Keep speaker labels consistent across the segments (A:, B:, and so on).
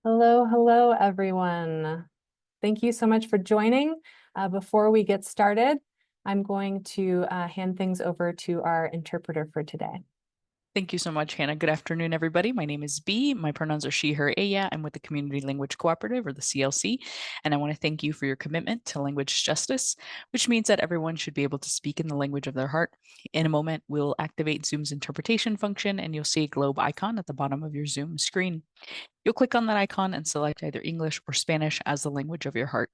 A: Hello, hello, everyone. Thank you so much for joining. Before we get started, I'm going to hand things over to our interpreter for today.
B: Thank you so much, Hannah. Good afternoon, everybody. My name is Bea. My pronouns are she, her, ella. I'm with the Community Language Cooperative, or the CLC, and I want to thank you for your commitment to language justice, which means that everyone should be able to speak in the language of their heart. In a moment, we'll activate Zoom's interpretation function, and you'll see a globe icon at the bottom of your Zoom screen. You'll click on that icon and select either English or Spanish as the language of your heart.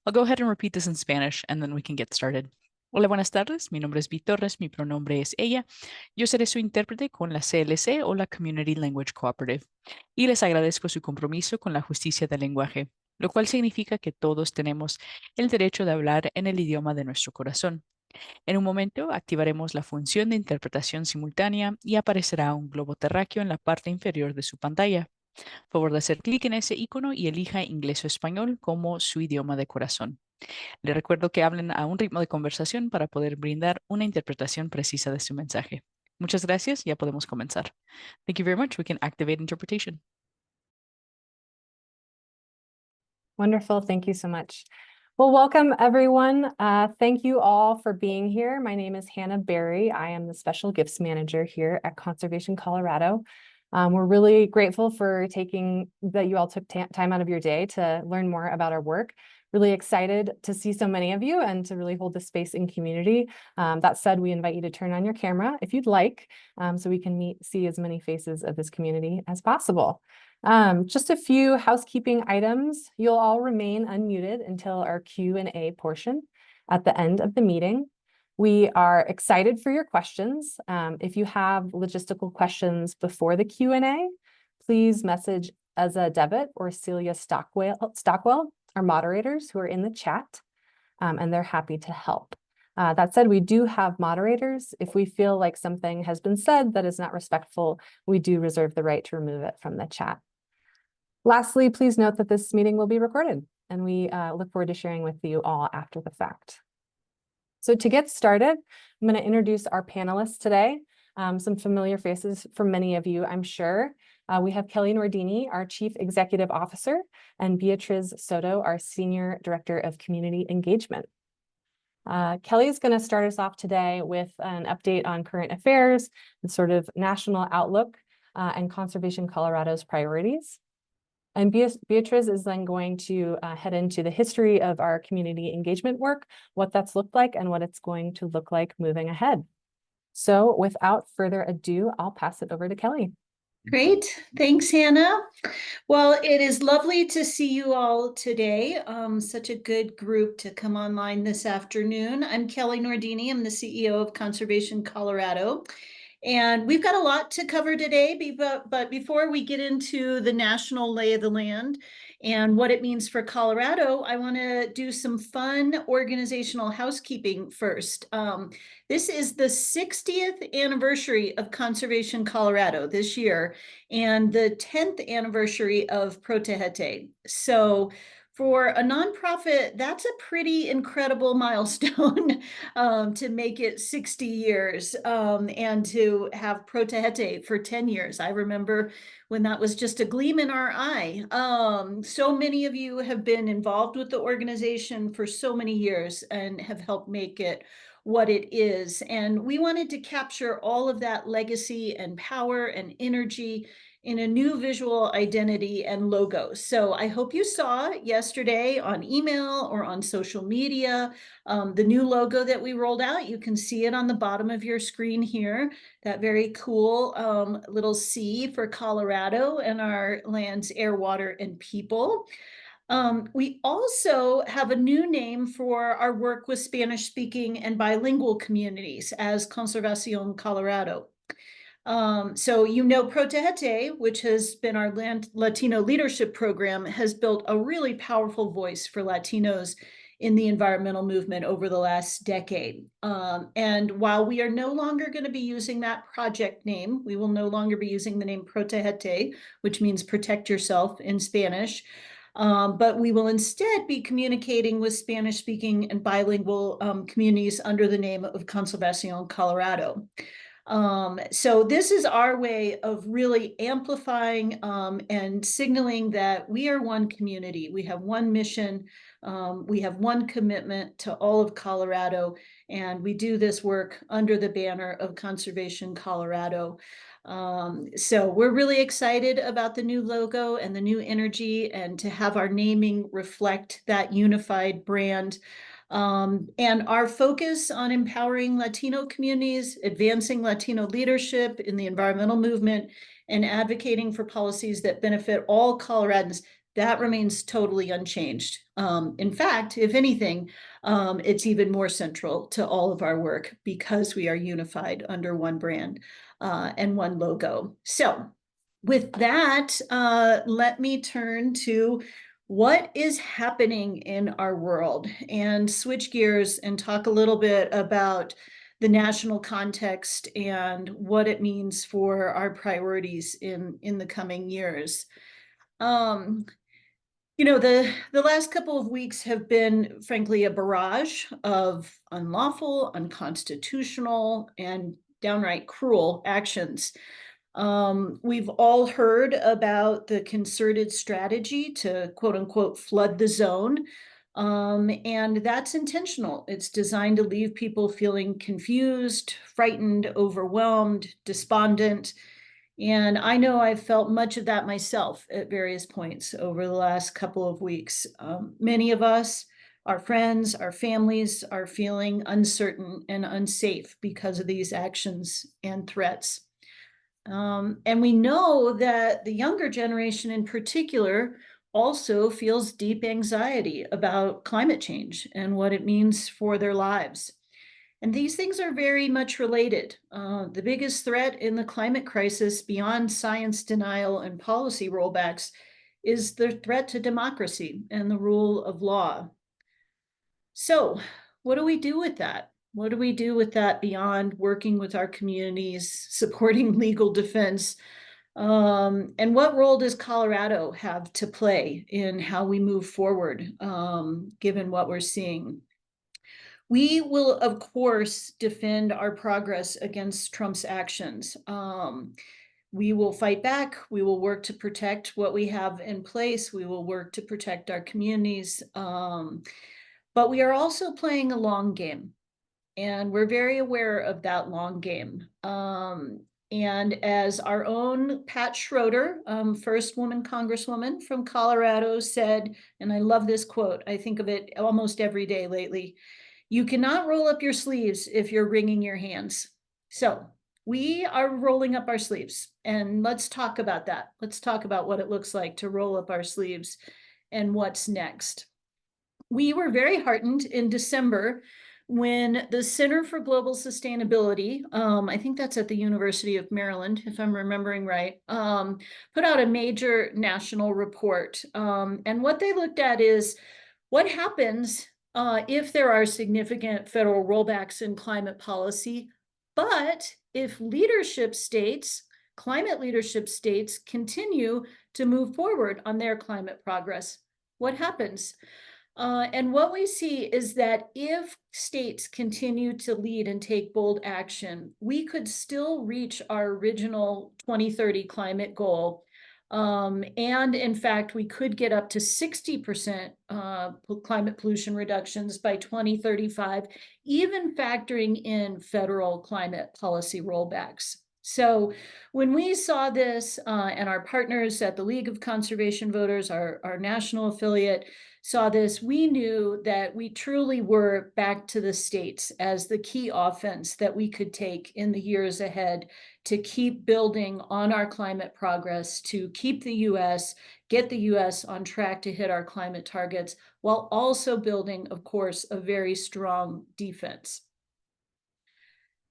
B: I'll go ahead and repeat this in Spanish, and then we can get started. Hola, buenas tardes. Mi nombre es Bea Torres. Mi pronombre es ella. Yo seré su intérprete con la CLC o la Community Language Cooperative. Y les agradezco su compromiso con la justicia del lenguaje, lo cual significa que todos tenemos el derecho de hablar en el idioma de nuestro corazón. En un momento activaremos la función de interpretación simultánea y aparecerá un globo terráqueo en la parte inferior de su pantalla. Favor de hacer clic en ese icono y elija inglés o español como su idioma de corazón. Les recuerdo que hablen a un ritmo de conversación para poder brindar una interpretación precisa de su mensaje. Muchas gracias, ya podemos comenzar. Thank you very much. We can activate interpretation.
A: Wonderful. Thank you so much. Well, welcome, everyone. Thank you all for being here. My name is Hannah Berry. I am the Special Gifts Manager here at Conservation Colorado. We're really grateful for that you all took time out of your day to learn more about our work. Really excited to see so many of you and to really hold the space in community. That said, we invite you to turn on your camera if you'd like, so we can see as many faces of this community as possible. Just a few housekeeping items. You'll all remain unmuted until our Q&A portion at the end of the meeting. We are excited for your questions. If you have logistical questions before the Q&A, please message Eza Debit or Celia Stockwell, our moderators who are in the chat, and they're happy to help. That said, we do have moderators. If we feel like something has been said that is not respectful, we do reserve the right to remove it from the chat. Lastly, please note that this meeting will be recorded, and we look forward to sharing with you all after the fact. So to get started, I'm going to introduce our panelists today. Some familiar faces for many of you, I'm sure. We have Kelly Nordini, our Chief Executive Officer, and Beatriz Soto, our Senior Director of Community Engagement. Kelly is going to start us off today with an update on current affairs, the sort of national outlook, and Conservation Colorado's priorities. And Beatriz is then going to head into the history of our community engagement work, what that's looked like, and what it's going to look like moving ahead. So without further ado, I'll pass it over to Kelly.
C: Great. Thanks, Hannah. Well, it is lovely to see you all today. Such a good group to come online this afternoon. I'm Kelly Nordini. I'm the CEO of Conservation Colorado. And we've got a lot to cover today, but before we get into the national lay of the land and what it means for Colorado, I want to do some fun organizational housekeeping first. This is the 60th anniversary of Conservation Colorado this year and the 10th anniversary of Protégete. So for a nonprofit, that's a pretty incredible milestone to make it 60 years and to have Protégete for 10 years. I remember when that was just a gleam in our eye. So many of you have been involved with the organization for so many years and have helped make it what it is. And we wanted to capture all of that legacy and power and energy in a new visual identity and logo. So I hope you saw yesterday on email or on social media, the new logo that we rolled out. You can see it on the bottom of your screen here, that very cool little C for Colorado and our lands, air, water, and people. We also have a new name for our work with Spanish-speaking and bilingual communities as Conservación Colorado. So you know Protégete, which has been our Latino leadership program, has built a really powerful voice for Latinos in the environmental movement over the last decade. And while we are no longer going to be using that project name, we will no longer be using the name Protégete, which means protect yourself in Spanish. But we will instead be communicating with Spanish-speaking and bilingual communities under the name of Conservación Colorado. So this is our way of really amplifying and signaling that we are one community. We have one mission. We have one commitment to all of Colorado, and we do this work under the banner of Conservation Colorado. So we're really excited about the new logo and the new energy, and to have our naming reflect that unified brand. And our focus on empowering Latino communities, advancing Latino leadership in the environmental movement, and advocating for policies that benefit all Coloradans, that remains totally unchanged. In fact, if anything, it's even more central to all of our work because we are unified under one brand and one logo. So with that, let me turn to what is happening in our world and switch gears and talk a little bit about the national context and what it means for our priorities in the coming years. You know, the last couple of weeks have been, frankly, a barrage of unlawful, unconstitutional, and downright cruel actions. We've all heard about the concerted strategy to quote unquote flood the zone. And that's intentional. It's designed to leave people feeling confused, frightened, overwhelmed, despondent. And I know I've felt much of that myself at various points over the last couple of weeks. Many of us, our friends, our families are feeling uncertain and unsafe because of these actions and threats. And we know that the younger generation in particular also feels deep anxiety about climate change and what it means for their lives. And these things are very much related. The biggest threat in the climate crisis, beyond science denial and policy rollbacks, is the threat to democracy and the rule of law. So, what do we do with that? What do we do with that beyond working with our communities, supporting legal defense? And what role does Colorado have to play in how we move forward, given what we're seeing? We will, of course, defend our progress against Trump's actions. We will fight back. We will work to protect what we have in place. We will work to protect our communities. But we are also playing a long game, and we're very aware of that long game. And as our own Pat Schroeder, first woman congresswoman from Colorado, said, and I love this quote, I think of it almost every day lately, "You cannot roll up your sleeves if you're wringing your hands." So we are rolling up our sleeves, and let's talk about that. Let's talk about what it looks like to roll up our sleeves and what's next. We were very heartened in December when the Center for Global Sustainability, I think that's at the University of Maryland, if I'm remembering right, put out a major national report. And what they looked at is what happens if there are significant federal rollbacks in climate policy, but if leadership states, climate leadership states, continue to move forward on their climate progress, what happens? And what we see is that if states continue to lead and take bold action, we could still reach our original 2030 climate goal. And in fact, we could get up to 60% climate pollution reductions by 2035, even factoring in federal climate policy rollbacks. So when we saw this, and our partners at the League of Conservation Voters, our national affiliate, saw this, we knew that we truly were back to the states as the key offense that we could take in the years ahead to keep building on our climate progress, to keep the US, get the US on track to hit our climate targets, while also building, of course, a very strong defense.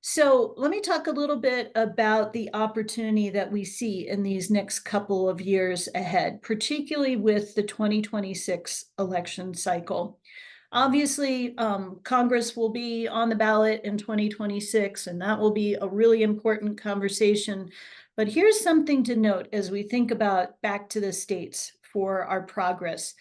C: So let me talk a little bit about the opportunity that we see in these next couple of years ahead, particularly with the 2026 election cycle. Obviously, Congress will be on the ballot in 2026, and that will be a really important conversation. But here's something to note as we think about back to the states for our progress.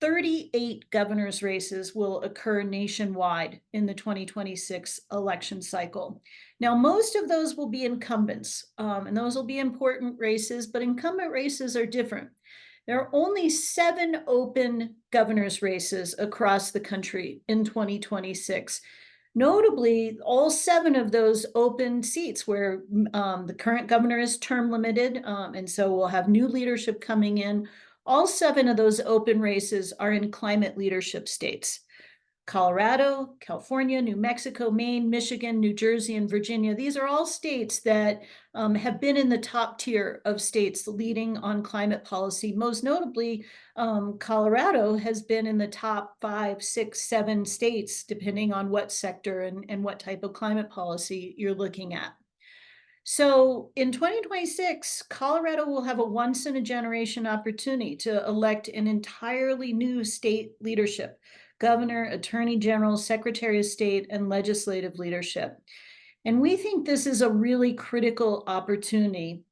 C: 38 governor's races will occur nationwide in the 2026 election cycle. Now, most of those will be incumbents, and those will be important races, but incumbent races are different. There are only 7 open governor's races across the country in 2026. Notably, all 7 of those open seats where the current governor is term limited, and so we'll have new leadership coming in. All 7 of those open races are in climate leadership states. Colorado, California, New Mexico, Maine, Michigan, New Jersey, and Virginia. These are all states that have been in the top tier of states leading on climate policy. Most notably, Colorado has been in the top 5, 6, 7 states, depending on what sector and what type of climate policy you're looking at. So in 2026, Colorado will have a once-in-a-generation opportunity to elect an entirely new state leadership: governor, attorney general, secretary of state, and legislative leadership. And we think this is a really critical opportunity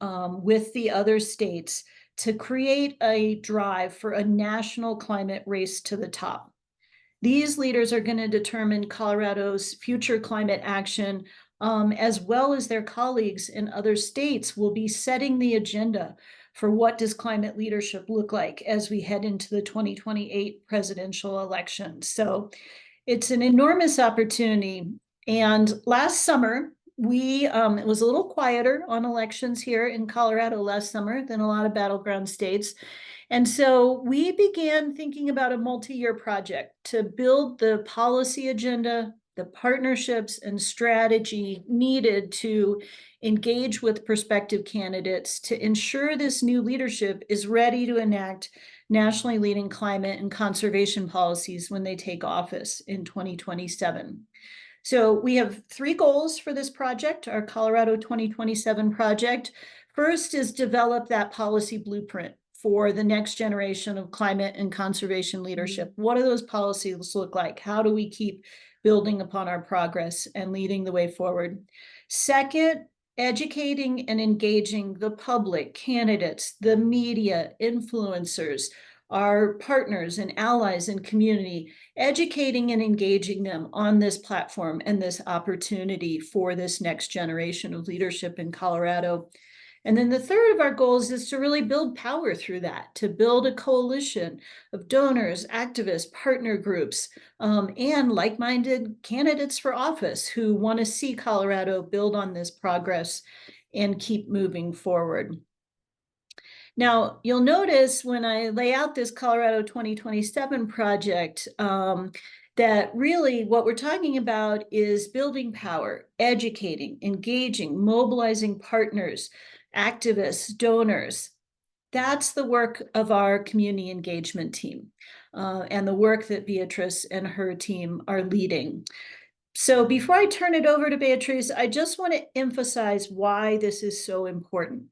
C: with the other states to create a drive for a national climate race to the top. These leaders are going to determine Colorado's future climate action, as well as their colleagues in other states will be setting the agenda for what does climate leadership look like as we head into the 2028 presidential election. So it's an enormous opportunity. And last summer, it was a little quieter on elections here in Colorado last summer than a lot of battleground states. And so we began thinking about a multi-year project to build the policy agenda, the partnerships and strategy needed to engage with prospective candidates to ensure this new leadership is ready to enact nationally leading climate and conservation policies when they take office in 2027. So we have 3 goals for this project, our Colorado 2027 project. First is develop that policy blueprint for the next generation of climate and conservation leadership. What do those policies look like? How do we keep building upon our progress and leading the way forward? Second, educating and engaging the public, candidates, the media, influencers, our partners and allies and community, educating and engaging them on this platform and this opportunity for this next generation of leadership in Colorado. And then the third of our goals is to really build power through that, to build a coalition of donors, activists, partner groups, and like-minded candidates for office who want to see Colorado build on this progress and keep moving forward. Now, you'll notice when I lay out this Colorado 2027 project, that really what we're talking about is building power, educating, engaging, mobilizing partners, activists, donors. That's the work of our community engagement team, and the work that Beatriz and her team are leading. So before I turn it over to Beatriz, I just want to emphasize why this is so important.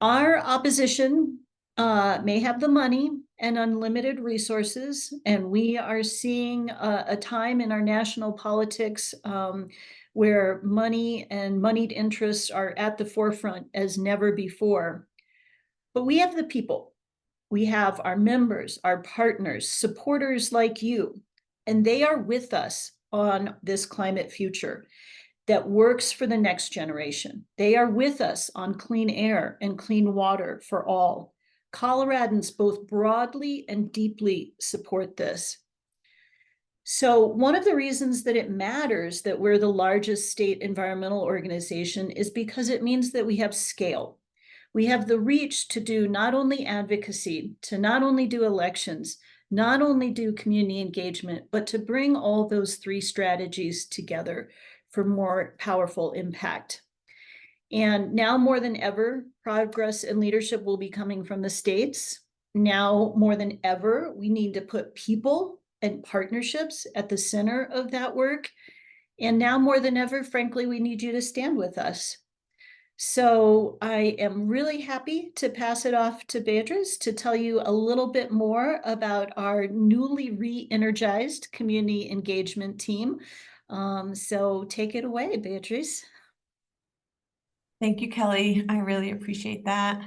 C: Our opposition may have the money and unlimited resources, and we are seeing a time in our national politics where money and moneyed interests are at the forefront as never before. But we have the people. We have our members, our partners, supporters like you, and they are with us on this climate future that works for the next generation. They are with us on clean air and clean water for all. Coloradans both broadly and deeply support this. So one of the reasons that it matters that we're the largest state environmental organization is because it means that we have scale. We have the reach to do not only advocacy, to not only do elections, not only do community engagement, but to bring all those 3 strategies together for more powerful impact. And now more than ever, progress and leadership will be coming from the states. Now more than ever, we need to put people and partnerships at the center of that work. And now more than ever, frankly, we need you to stand with us. So I am really happy to pass it off to Beatriz to tell you a little bit more about our newly re-energized community engagement team. So take it away, Beatriz.
D: Thank you, Kelly. I really appreciate that.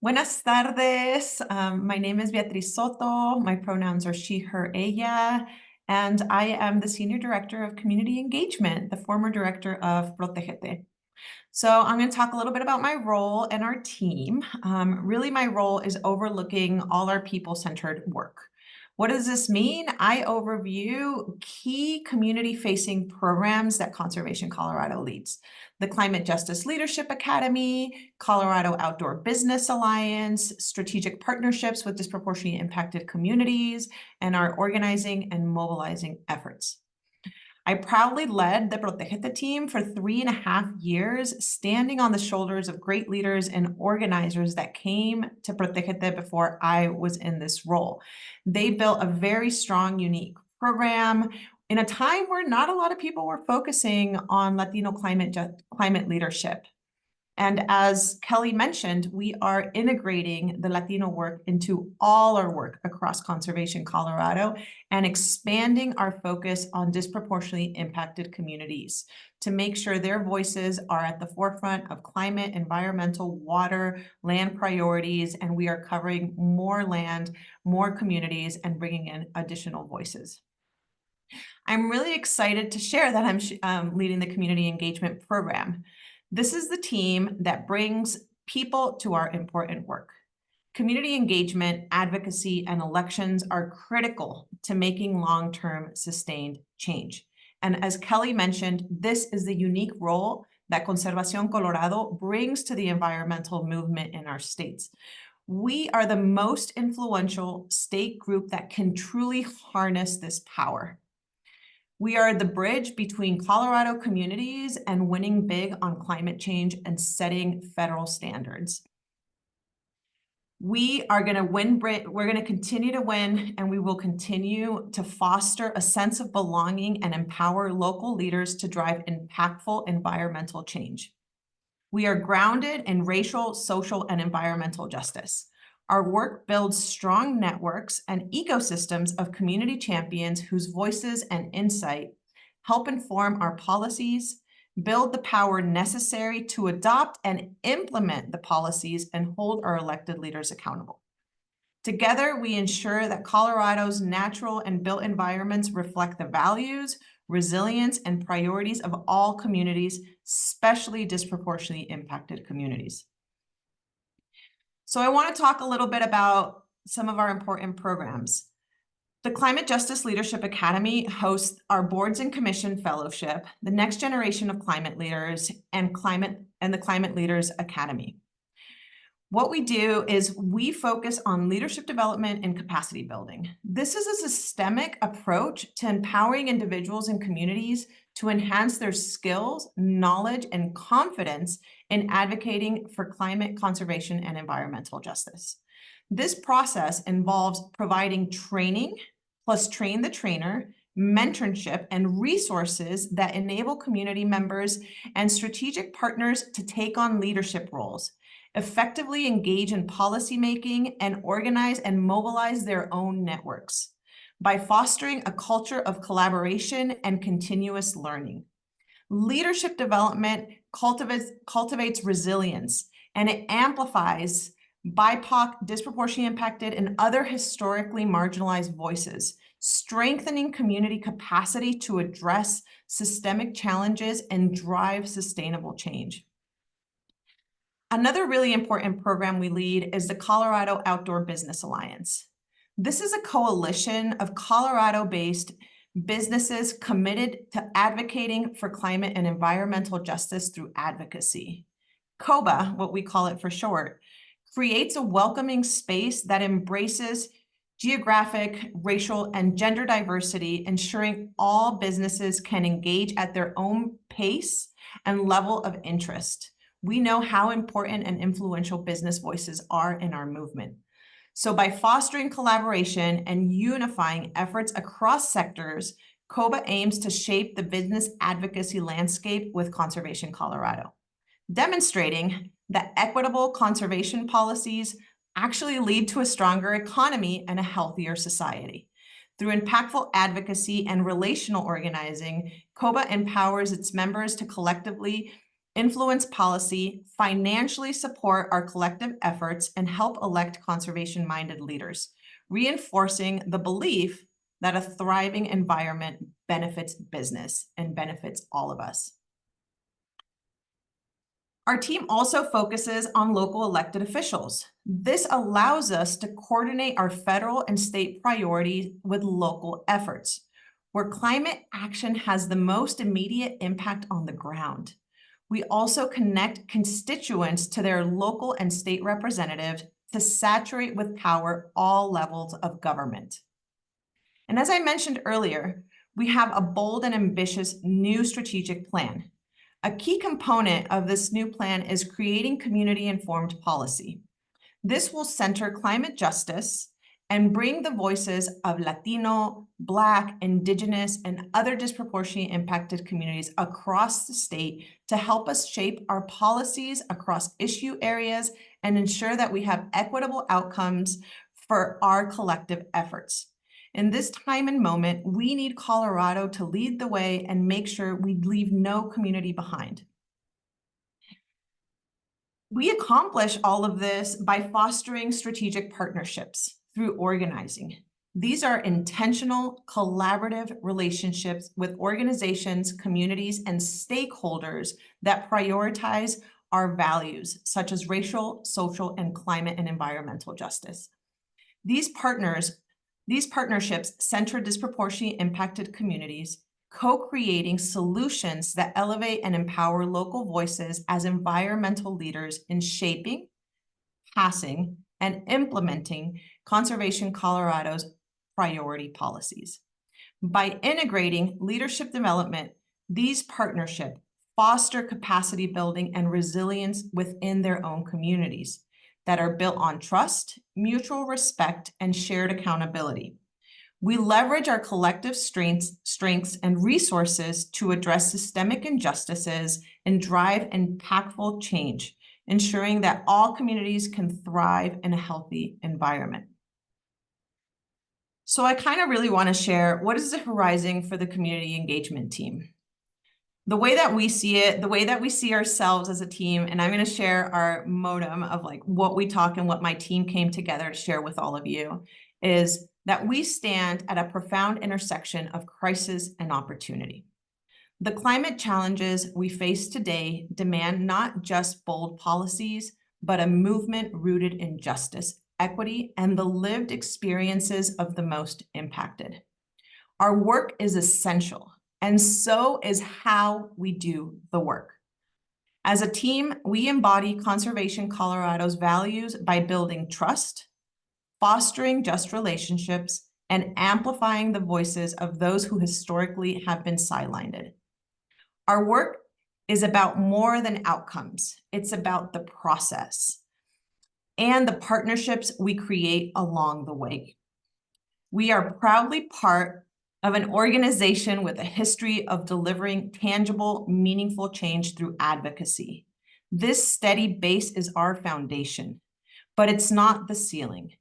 D: Buenas tardes. My name is Beatriz Soto. My pronouns are she, her, ella, and I am the Senior Director of Community Engagement, the former director of Protégete. So I'm going to talk a little bit about my role and our team. Really, my role is overlooking all our people-centered work. What does this mean? I overview key community-facing programs that Conservation Colorado leads. The Climate Justice Leadership Academy, Colorado Outdoor Business Alliance, strategic partnerships with disproportionately impacted communities, and our organizing and mobilizing efforts. I proudly led the Protégete team for 3.5 years, standing on the shoulders of great leaders and organizers that came to Protégete before I was in this role. They built a very strong, unique program in a time where not a lot of people were focusing on Latino climate leadership. And as Kelly mentioned, we are integrating the Latino work into all our work across Conservation Colorado and expanding our focus on disproportionately impacted communities to make sure their voices are at the forefront of climate, environmental, water, land priorities, and we are covering more land, more communities, and bringing in additional voices. I'm really excited to share that I'm leading the community engagement program. This is the team that brings people to our important work. Community engagement, advocacy, and elections are critical to making long-term sustained change. And as Kelly mentioned, this is the unique role that Conservación Colorado brings to the environmental movement in our states. We are the most influential state group that can truly harness this power. We are the bridge between Colorado communities and winning big on climate change and setting federal standards. We are going to win, we're going to continue to win, and we will continue to foster a sense of belonging and empower local leaders to drive impactful environmental change. We are grounded in racial, social, and environmental justice. Our work builds strong networks and ecosystems of community champions whose voices and insight help inform our policies, build the power necessary to adopt and implement the policies, and hold our elected leaders accountable. Together, we ensure that Colorado's natural and built environments reflect the values, resilience, and priorities of all communities, especially disproportionately impacted communities. So I want to talk a little bit about some of our important programs. The Climate Justice Leadership Academy hosts our Boards and Commission Fellowship, the Next Generation of Climate Leaders, and the Climate Leaders Academy. What we do is we focus on leadership development and capacity building. This is a systemic approach to empowering individuals and communities to enhance their skills, knowledge, and confidence in advocating for climate conservation and environmental justice. This process involves providing training, plus train the trainer, mentorship, and resources that enable community members and strategic partners to take on leadership roles, effectively engage in policymaking, and organize and mobilize their own networks by fostering a culture of collaboration and continuous learning. Leadership development cultivates resilience, and it amplifies BIPOC, disproportionately impacted, and other historically marginalized voices, strengthening community capacity to address systemic challenges and drive sustainable change. Another really important program we lead is the Colorado Outdoor Business Alliance. This is a coalition of Colorado-based businesses committed to advocating for climate and environmental justice through advocacy. COBA, what we call it for short, creates a welcoming space that embraces geographic, racial, and gender diversity, ensuring all businesses can engage at their own pace and level of interest. We know how important and influential business voices are in our movement. So by fostering collaboration and unifying efforts across sectors, COBA aims to shape the business advocacy landscape with Conservation Colorado, demonstrating that equitable conservation policies actually lead to a stronger economy and a healthier society. Through impactful advocacy and relational organizing, COBA empowers its members to collectively influence policy, financially support our collective efforts, and help elect conservation-minded leaders, reinforcing the belief that a thriving environment benefits business and benefits all of us. Our team also focuses on local elected officials. This allows us to coordinate our federal and state priorities with local efforts, where climate action has the most immediate impact on the ground. We also connect constituents to their local and state representatives to saturate with power all levels of government. And as I mentioned earlier, we have a bold and ambitious new strategic plan. A key component of this new plan is creating community-informed policy. This will center climate justice and bring the voices of Latino, Black, Indigenous, and other disproportionately impacted communities across the state to help us shape our policies across issue areas and ensure that we have equitable outcomes for our collective efforts. In this time and moment, we need Colorado to lead the way and make sure we leave no community behind. We accomplish all of this by fostering strategic partnerships through organizing. These are intentional, collaborative relationships with organizations, communities, and stakeholders that prioritize our values, such as racial, social, and climate and environmental justice. These partnerships center disproportionately impacted communities, co-creating solutions that elevate and empower local voices as environmental leaders in shaping, passing, and implementing Conservation Colorado's priority policies. By integrating leadership development, these partnerships foster capacity building and resilience within their own communities that are built on trust, mutual respect, and shared accountability. We leverage our collective strengths and resources to address systemic injustices and drive impactful change, ensuring that all communities can thrive in a healthy environment. So I kind of really want to share what is the horizon for the community engagement team. The way that we see it, the way that we see ourselves as a team, and I'm going to share our modem of like what we talk and what my team came together to share with all of you, is that we stand at a profound intersection of crisis and opportunity. The climate challenges we face today demand not just bold policies, but a movement rooted in justice, equity, and the lived experiences of the most impacted. Our work is essential, and so is how we do the work. As a team, we embody Conservation Colorado's values by building trust, fostering just relationships, and amplifying the voices of those who historically have been sidelined. Our work is about more than outcomes. It's about the process and the partnerships we create along the way. We are proudly part of an organization with a history of delivering tangible, meaningful change through advocacy. This steady base is our foundation, but it's not the ceiling.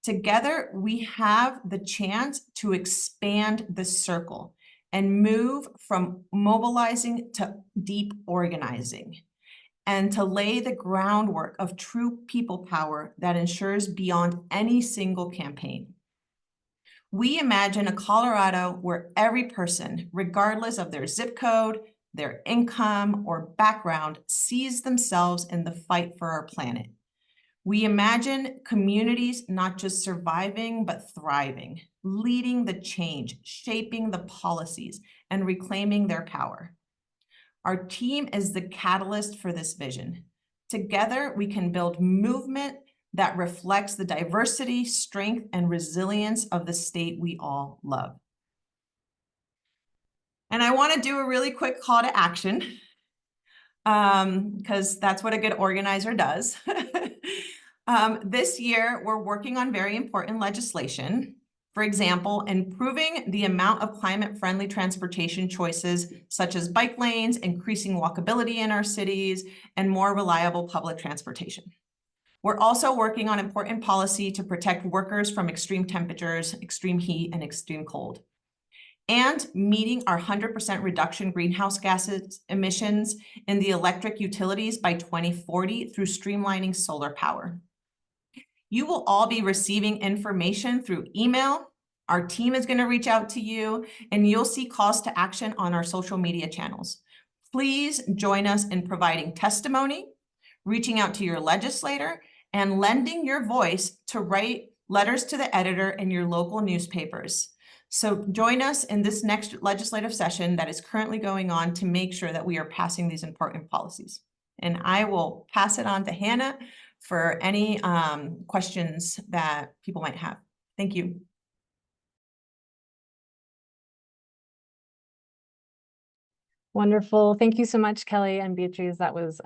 D: Together, we have the chance to expand the circle and move from mobilizing to deep organizing, and to lay the groundwork of true people power that ensures beyond any single campaign. We imagine a Colorado where every person, regardless of their zip code, their income, or background, sees themselves in the fight for our planet. We imagine communities not just surviving, but thriving, leading the change, shaping the policies, and reclaiming their power. Our team is the catalyst for this vision. Together, we can build movement that reflects the diversity, strength, and resilience of the state we all love. And I want to do a really quick call to action, because that's what a good organizer does. This year, we're working on very important legislation. For example, improving the amount of climate-friendly transportation choices, such as bike lanes, increasing walkability in our cities, and more reliable public transportation. We're also working on important policy to protect workers from extreme temperatures, extreme heat, and extreme cold. and meeting our 100% reduction greenhouse gases emissions in the electric utilities by 2040 through streamlining solar power. You will all be receiving information through email. Our team is going to reach out to you, and you'll see calls to action on our social media channels. Please join us in providing testimony, reaching out to your legislator, and lending your voice to write letters to the editor in your local newspapers. So join us in this next legislative session that is currently going on to make sure that we are passing these important policies. And I will pass it on to Hannah for any questions that people might have. Thank you.
A: Wonderful. Thank you so much, Kelly and Beatriz. That was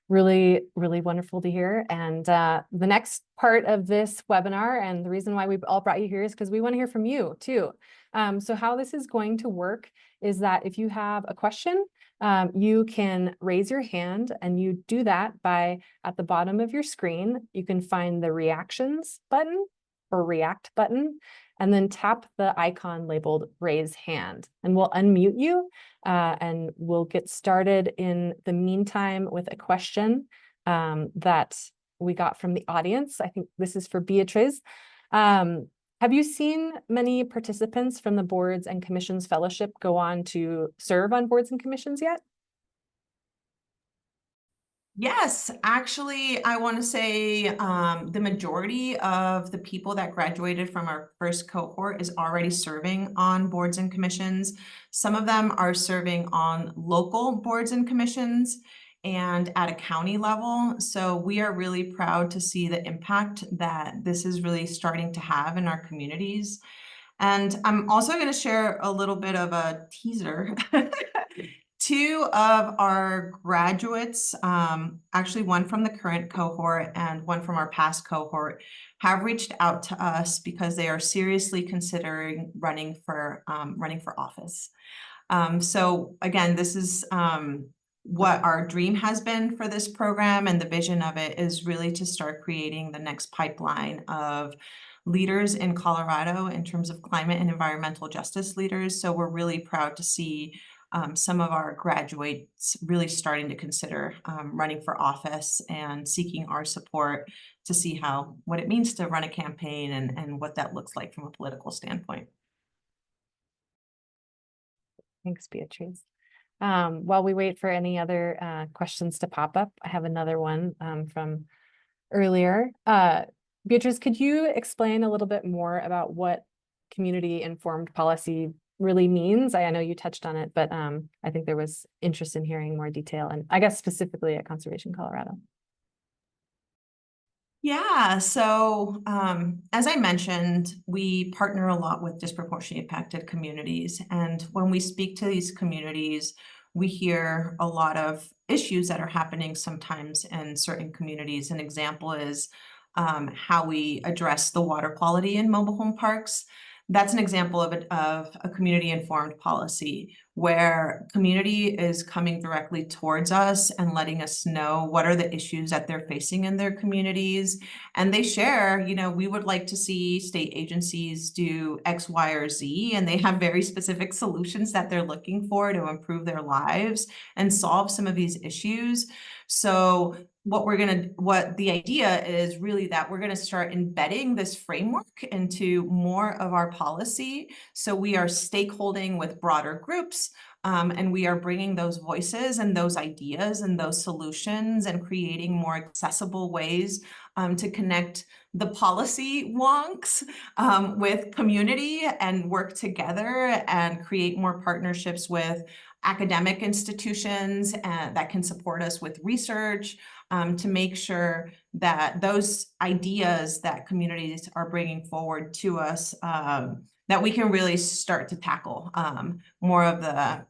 A: really, really wonderful to hear. And the next part of this webinar, and the reason why we've all brought you here, is because we want to hear from you too. So how this is going to work is that if you have a question, you can raise your hand, and you do that by, at the bottom of your screen, you can find the reactions button or react button, and then tap the icon labeled raise hand, and we'll unmute you. And we'll get started in the meantime with a question that we got from the audience. I think this is for Beatriz. Have you seen many participants from the Boards and Commissions Fellowship go on to serve on boards and commissions yet?
D: Yes, actually, I want to say the majority of the people that graduated from our first cohort is already serving on boards and commissions. Some of them are serving on local boards and commissions and at a county level. So we are really proud to see the impact that this is really starting to have in our communities. And I'm also going to share a little bit of a teaser. Two of our graduates, actually one from the current cohort and one from our past cohort, have reached out to us because they are seriously considering running for office. So again, this is what our dream has been for this program, and the vision of it is really to start creating the next pipeline of leaders in Colorado in terms of climate and environmental justice leaders. So we're really proud to see some of our graduates really starting to consider running for office and seeking our support to see what it means to run a campaign and what that looks like from a political standpoint.
A: Thanks, Beatriz. While we wait for any other questions to pop up, I have another one from earlier. Beatriz, could you explain a little bit more about what community-informed policy really means? I know you touched on it, but I think there was interest in hearing more detail, and I guess specifically at Conservation Colorado.
D: Yeah, so as I mentioned, we partner a lot with disproportionately impacted communities. And when we speak to these communities, we hear a lot of issues that are happening sometimes in certain communities. An example is how we address the water quality in mobile home parks. That's an example of a community-informed policy where community is coming directly towards us and letting us know what are the issues that they're facing in their communities. And they share, we would like to see state agencies do X, Y, or Z, and they have very specific solutions that they're looking for to improve their lives and solve some of these issues. So what the idea is really that we're going to start embedding this framework into more of our policy. So we are stakeholding with broader groups, and we are bringing those voices and those ideas and those solutions and creating more accessible ways to connect the policy wonks with community and work together and create more partnerships with academic institutions that can support us with research to make sure that those ideas that communities are bringing forward to us, that we can really start to tackle more of the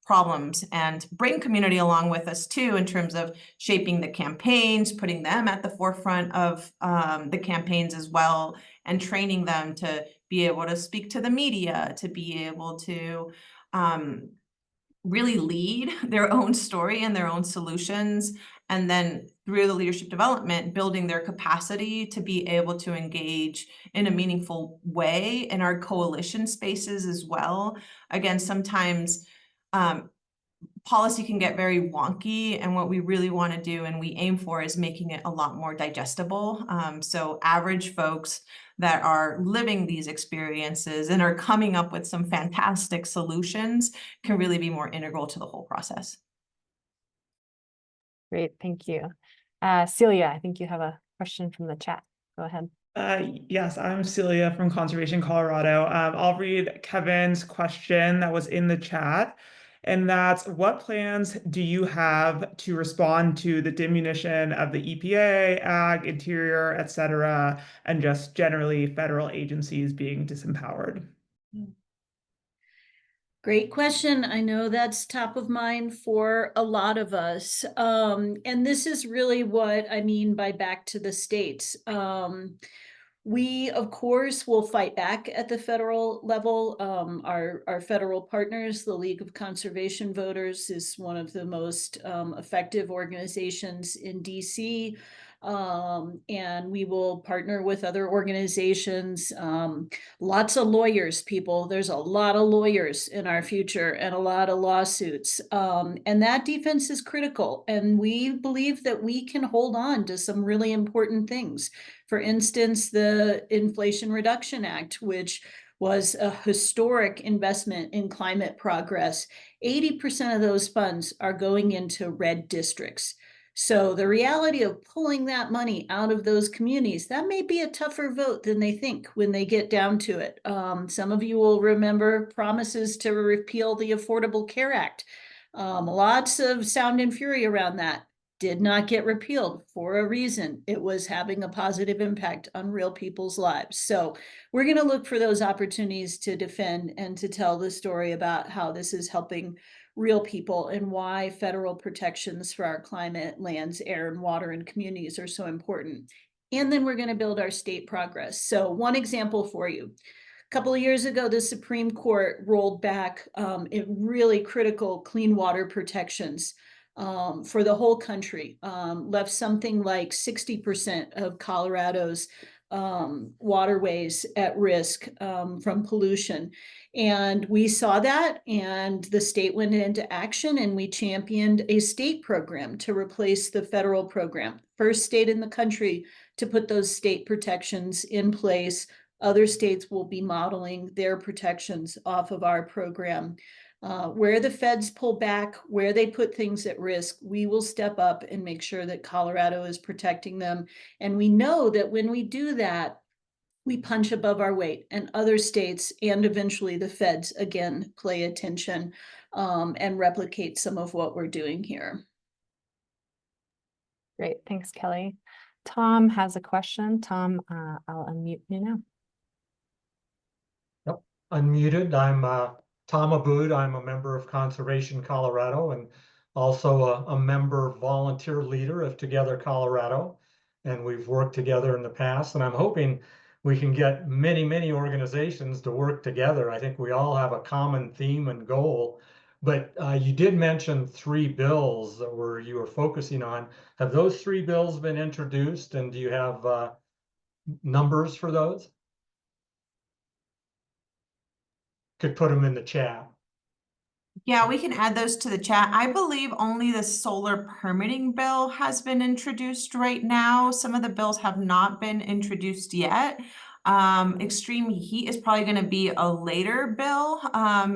D: problems and bring community along with us too in terms of shaping the campaigns, putting them at the forefront of the campaigns as well, and training them to be able to speak to the media, to be able to really lead their own story and their own solutions, and then through the leadership development, building their capacity to be able to engage in a meaningful way in our coalition spaces as well. Again, sometimes policy can get very wonky, and what we really want to do and we aim for is making it a lot more digestible. So average folks that are living these experiences and are coming up with some fantastic solutions can really be more integral to the whole process.
A: Great, thank you. Celia, I think you have a question from the chat. Go ahead.
E: Yes, I'm Celia from Conservation Colorado. I'll read Kevin's question that was in the chat. And that's, what plans do you have to respond to the diminution of the EPA, Ag, Interior, et cetera, and just generally federal agencies being disempowered?
C: Great question. I know that's top of mind for a lot of us. And this is really what I mean by back to the states. We, of course, will fight back at the federal level. Our federal partners, the League of Conservation Voters, is one of the most effective organizations in DC. And we will partner with other organizations. Lots of lawyers, people. There's a lot of lawyers in our future and a lot of lawsuits. And that defense is critical. And we believe that we can hold on to some really important things. For instance, the Inflation Reduction Act, which was a historic investment in climate progress. 80% of those funds are going into red districts. So the reality of pulling that money out of those communities, that may be a tougher vote than they think when they get down to it. Some of you will remember promises to repeal the Affordable Care Act. Lots of sound and fury around that. Did not get repealed for a reason. It was having a positive impact on real people's lives. So we're going to look for those opportunities to defend and to tell the story about how this is helping real people and why federal protections for our climate, lands, air, and water and communities are so important. And then we're going to build our state progress. So one example for you. A couple of years ago, the Supreme Court rolled back really critical clean water protections for the whole country, left something like 60% of Colorado's waterways at risk from pollution. And we saw that, and the state went into action, and we championed a state program to replace the federal program. First state in the country to put those state protections in place. Other states will be modeling their protections off of our program. Where the feds pull back, where they put things at risk, we will step up and make sure that Colorado is protecting them. And we know that when we do that, we punch above our weight, and other states and eventually the feds again pay attention and replicate some of what we're doing here.
A: Great, thanks, Kelly. Tom has a question. Tom, I'll unmute you now.
F: Yep, unmuted. I'm Tom Abood. I'm a member of Conservation Colorado and also a member volunteer leader of Together Colorado. And we've worked together in the past, and I'm hoping we can get many, many organizations to work together. I think we all have a common theme and goal. But you did mention 3 bills that you were focusing on. Have those 3 bills been introduced, and do you have numbers for those? Could put them in the chat.
D: Yeah, we can add those to the chat. I believe only the solar permitting bill has been introduced right now. Some of the bills have not been introduced yet. Extreme heat is probably going to be a later bill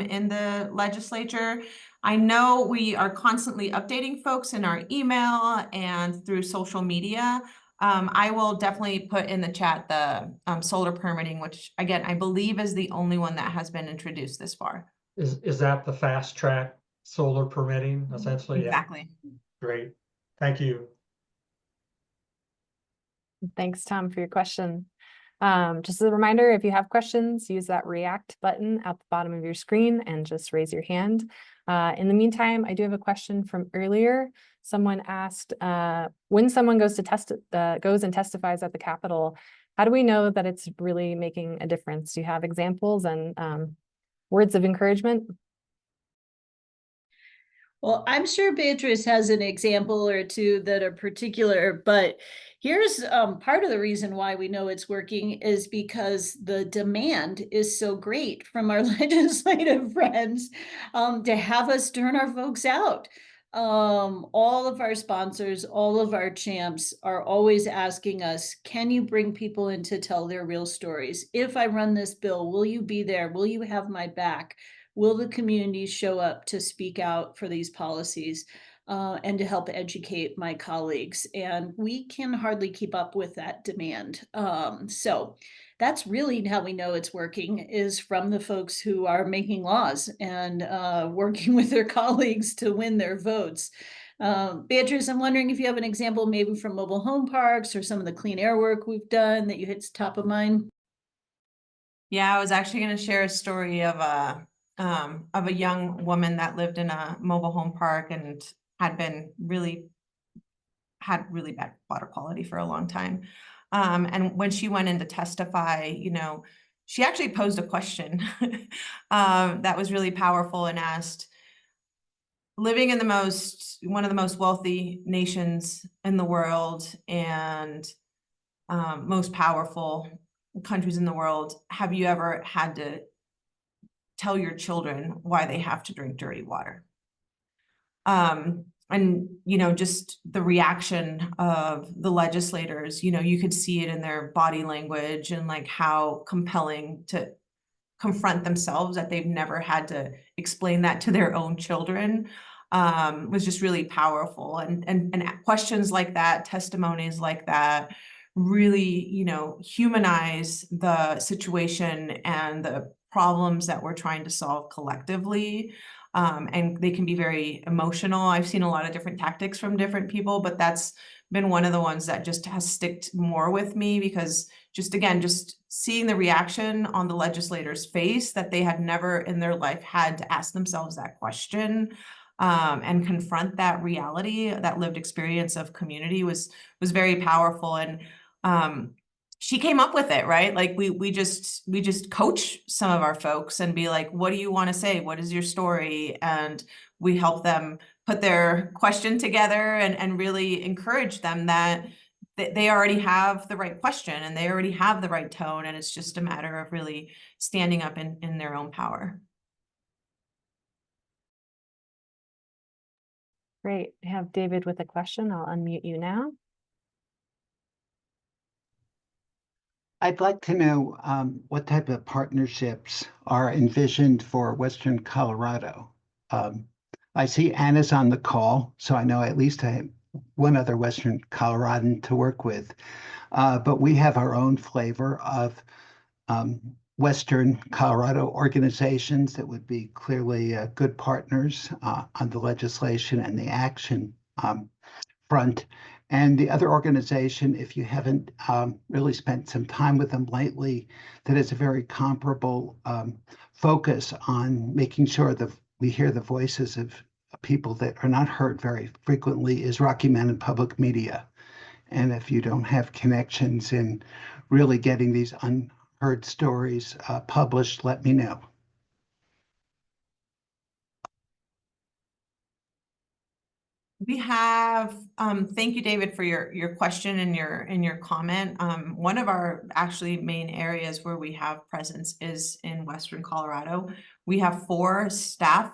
D: in the legislature. I know we are constantly updating folks in our email and through social media. I will definitely put in the chat the solar permitting, which again, I believe is the only one that has been introduced this far.
F: Is that the fast track solar permitting essentially?
D: Exactly.
F: Yeah. Great. Thank you.
A: Thanks, Tom, for your question. Just as a reminder, if you have questions, use that react button at the bottom of your screen and just raise your hand. In the meantime, I do have a question from earlier. Someone asked, when someone goes and testifies at the Capitol, how do we know that it's really making a difference? Do you have examples and words of encouragement?
C: Well, I'm sure Beatriz has an example or two that are particular, but here's part of the reason why we know it's working is because the demand is so great from our legislative friends to have us turn our folks out. All of our sponsors, all of our champs are always asking us, can you bring people in to tell their real stories? If I run this bill, will you be there? Will you have my back? Will the community show up to speak out for these policies and to help educate my colleagues? And we can hardly keep up with that demand. So that's really how we know it's working, is from the folks who are making laws and working with their colleagues to win their votes. Beatrice, I'm wondering if you have an example maybe from mobile home parks or some of the clean air work we've done that you hit's top of mind.
D: Yeah, I was actually going to share a story of a young woman that lived in a mobile home park and had really bad water quality for a long time. And when she went in to testify, you know, she actually posed a question that was really powerful and asked, living in one of the most wealthy nations in the world and most powerful countries in the world, have you ever had to tell your children why they have to drink dirty water? And, you know, just the reaction of the legislators, you know, you could see it in their body language and like how compelling to confront themselves that they've never had to explain that to their own children, was just really powerful. And questions like that, testimonies like that, really, you know, humanize the situation and the problems that we're trying to solve collectively. And they can be very emotional. I've seen a lot of different tactics from different people, but that's been one of the ones that just has sticked more with me, because just seeing the reaction on the legislators' face that they had never in their life had to ask themselves that question, and confront that reality, that lived experience of community was very powerful. And she came up with it, right? Like we just coach some of our folks and be like, what do you want to say? What is your story? And we help them put their question together and really encourage them that they already have the right question and they already have the right tone. And it's just a matter of really standing up in their own power.
A: Great. I have David with a question. I'll unmute you now.
G: I'd like to know what type of partnerships are envisioned for Western Colorado. I see Anna's on the call, so I know at least I have one other Western Coloradan to work with. But we have our own flavor of Western Colorado organizations that would be clearly good partners on the legislation and the action front. And the other organization, if you haven't really spent some time with them lately, that is a very comparable focus on making sure that we hear the voices of people that are not heard very frequently, is Rocky Mountain Public Media. And if you don't have connections in really getting these unheard stories published, let me know.
D: We have, thank you, David, for your question and your comment. One of our actually main areas where we have presence is in Western Colorado. We have 4 staff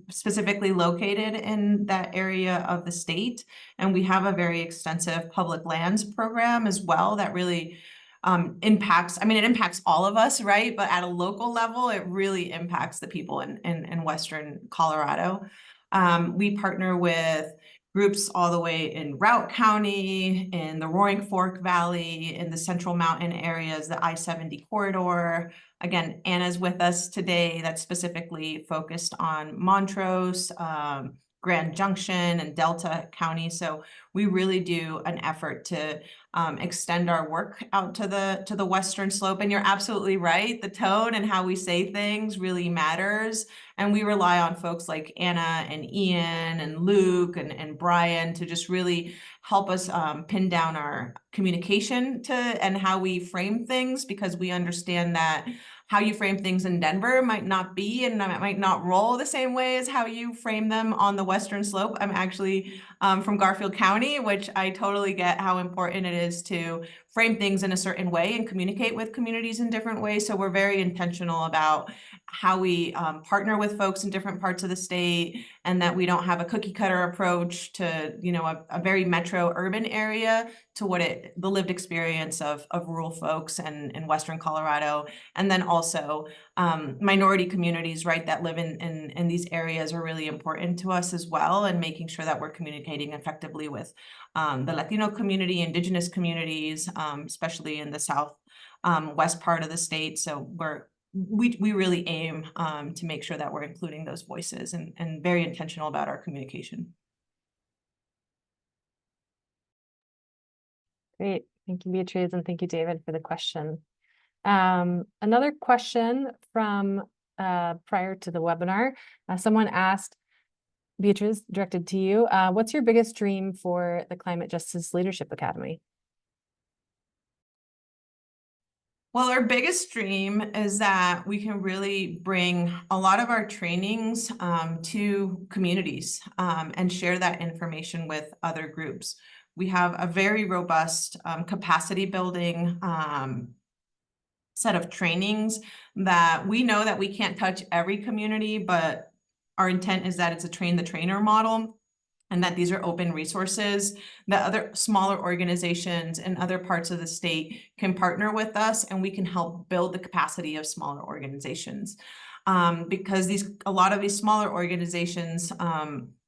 D: specifically located in that area of the state. And we have a very extensive public lands program as well that really impacts, I mean, it impacts all of us, right? But at a local level, it really impacts the people in Western Colorado. We partner with groups all the way in Routt County, in the Roaring Fork Valley, in the Central Mountain areas, the I-70 corridor. Again, Anna's with us today. That's specifically focused on Montrose, Grand Junction, and Delta County. So we really do an effort to extend our work out to the Western Slope. And you're absolutely right. The tone and how we say things really matters. And we rely on folks like Anna and Ian and Luke and Brian to just really help us pin down our communication and how we frame things, because we understand that how you frame things in Denver might not be, and it might not roll the same way as how you frame them on the Western Slope. I'm actually from Garfield County, which I totally get how important it is to frame things in a certain way and communicate with communities in different ways. So we're very intentional about how we partner with folks in different parts of the state, and that we don't have a cookie cutter approach to, you know, a very metro urban area to the lived experience of rural folks in Western Colorado. And then also minority communities, right, that live in these areas are really important to us as well, and making sure that we're communicating effectively with the Latino community, indigenous communities, especially in the south west part of the state. So we really aim to make sure that we're including those voices and very intentional about our communication.
A: Great. Thank you, Beatriz, and thank you, David, for the question. Another question from prior to the webinar, someone asked, Beatriz, directed to you, what's your biggest dream for the Climate Justice Leadership Academy?
D: Well, our biggest dream is that we can really bring a lot of our trainings to communities and share that information with other groups. We have a very robust capacity building set of trainings that we know that we can't touch every community, but our intent is that it's a train the trainer model, and that these are open resources that other smaller organizations in other parts of the state can partner with us, and we can help build the capacity of smaller organizations. Because a lot of these smaller organizations,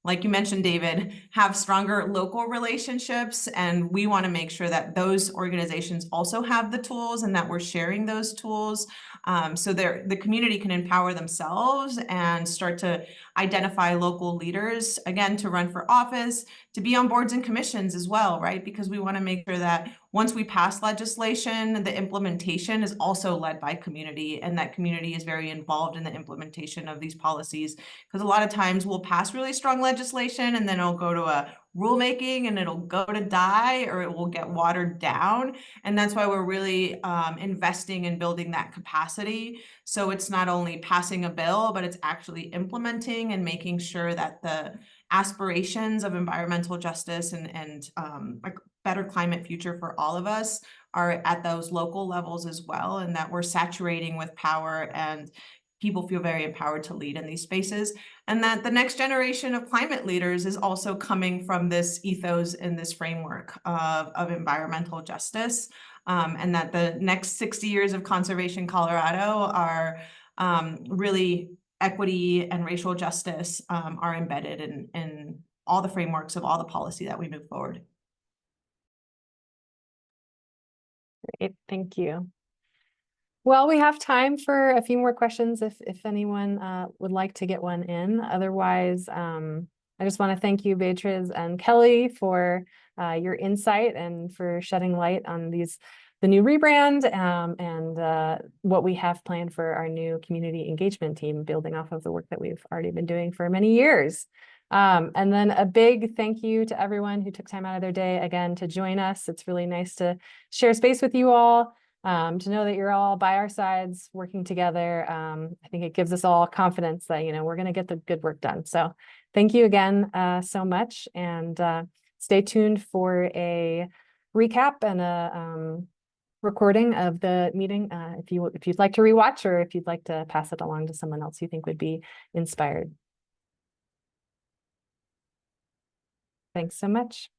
D: like you mentioned, David, have stronger local relationships, and we want to make sure that those organizations also have the tools and that we're sharing those tools, so the community can empower themselves and start to identify local leaders, again, to run for office, to be on boards and commissions as well, right? Because we want to make sure that once we pass legislation, the implementation is also led by community, and that community is very involved in the implementation of these policies. Because a lot of times we'll pass really strong legislation and then it'll go to a rulemaking and it'll go to die, or it will get watered down. And that's why we're really investing in building that capacity. So it's not only passing a bill, but it's actually implementing and making sure that the aspirations of environmental justice and a better climate future for all of us are at those local levels as well, and that we're saturating with power and people feel very empowered to lead in these spaces, and that the next generation of climate leaders is also coming from this ethos and this framework of environmental justice, and that the next 60 years of Conservation Colorado are really equity and racial justice are embedded in all the frameworks of all the policy that we move forward.
A: Great, thank you. Well, we have time for a few more questions if anyone would like to get one in. Otherwise, I just want to thank you, Beatriz and Kelly, for your insight and for shedding light on the new rebrand and what we have planned for our new community engagement team, building off of the work that we've already been doing for many years. And then a big thank you to everyone who took time out of their day again to join us. It's really nice to share space with you all, to know that you're all by our sides working together. I think it gives us all confidence that, you know, we're going to get the good work done. So thank you again so much, and stay tuned for a recap and a recording of the meeting if you'd like to rewatch, or if you'd like to pass it along to someone else you think would be inspired. Thanks so much.